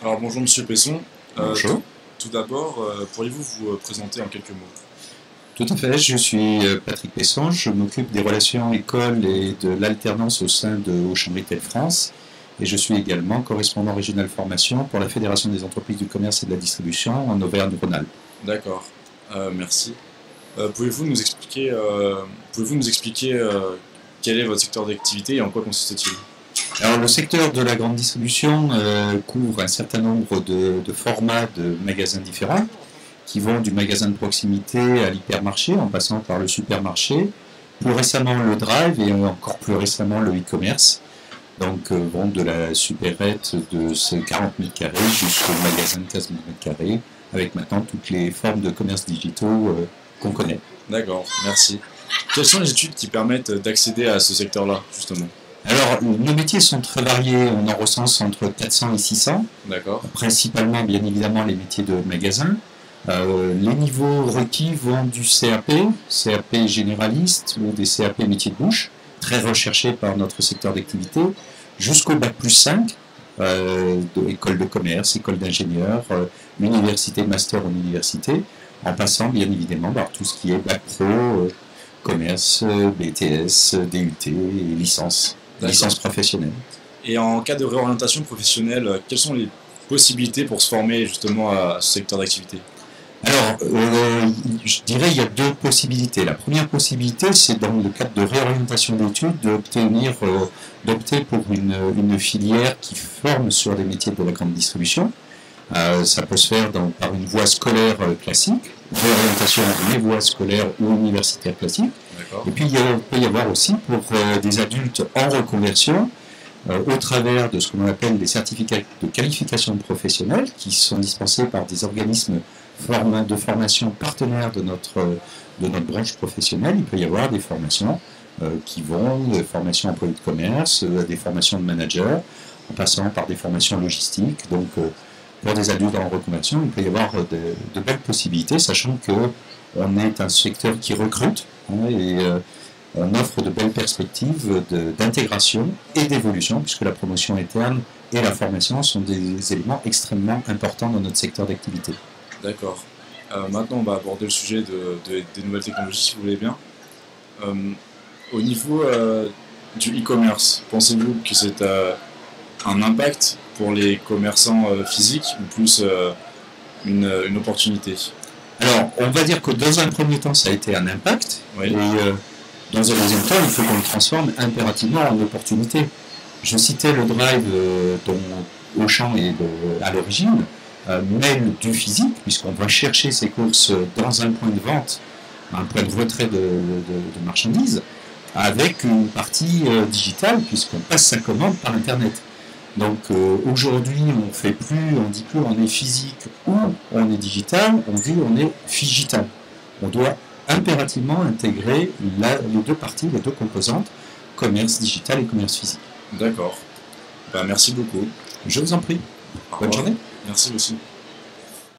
Alors bonjour Monsieur Pesson. Bonjour. Tout d'abord, pourriez-vous vous présenter en quelques mots? Tout à fait, je suis Patrick Pesson, je m'occupe des relations écoles et de l'alternance au sein de Auchan Retail France et je suis également correspondant régional formation pour la Fédération des entreprises du commerce et de la distribution en Auvergne-Rhône-Alpes. D'accord, merci. Pouvez-vous nous expliquer quel est votre secteur d'activité et en quoi consiste-t-il? Alors le secteur de la grande distribution couvre un certain nombre de formats de magasins différents qui vont du magasin de proximité à l'hypermarché en passant par le supermarché, plus récemment le drive et encore plus récemment le e-commerce. Donc vont de la supérette de ces 40 mètres carrés jusqu'au magasin de 15 mètres carrés avec maintenant toutes les formes de commerce digitaux qu'on connaît. D'accord, merci. Quelles sont les études qui permettent d'accéder à ce secteur-là, justement? Alors, nos métiers sont très variés, on en recense entre 400 et 600, D'accord, principalement bien évidemment les métiers de magasin. Les niveaux requis vont du CAP, CAP généraliste ou des CAP métiers de bouche, très recherchés par notre secteur d'activité, jusqu'au Bac+5, de école de commerce, école d'ingénieur, université, master en université, en passant bien évidemment par tout ce qui est Bac Pro, commerce, BTS, DUT et licence professionnelle. et en cas de réorientation professionnelle, quelles sont les possibilités pour se former justement à ce secteur d'activité? Alors, je dirais qu'il y a deux possibilités. La première possibilité, c'est dans le cadre de réorientation d'études, d'opter pour une filière qui forme sur les métiers de la grande distribution. Ça peut se faire par une voie scolaire classique, réorientation des voies scolaires ou universitaires classiques. Et puis, il peut y avoir aussi pour des adultes en reconversion, au travers de ce qu'on appelle des certificats de qualification professionnelle qui sont dispensés par des organismes de formation partenaires de notre branche professionnelle. Il peut y avoir des formations qui vont des formations employés de commerce, des formations de managers, en passant par des formations logistiques. Donc, pour des adultes en reconversion, il peut y avoir de belles possibilités, sachant qu'on est un secteur qui recrute et on offre de belles perspectives d'intégration et d'évolution, puisque la promotion interne et la formation sont des éléments extrêmement importants dans notre secteur d'activité. D'accord. Maintenant, on va aborder le sujet des nouvelles technologies, si vous voulez bien. Au niveau du e-commerce, pensez-vous que c'est un impact pour les commerçants physiques ou plus une opportunité? Alors, on va dire que dans un premier temps, ça a été un impact, Oui. et dans un deuxième temps, il faut qu'on le transforme impérativement en opportunité. Je citais le drive dont Auchan est à l'origine, même du physique, puisqu'on va chercher ses courses dans un point de vente, un point de retrait de marchandises, avec une partie digitale, puisqu'on passe sa commande par Internet. Donc aujourd'hui, on dit plus on est physique ou on est digital, on dit on est figital. On doit impérativement intégrer les deux parties, les deux composantes, commerce digital et commerce physique. D'accord. Merci beaucoup. Je vous en prie. Bonne journée. Merci aussi.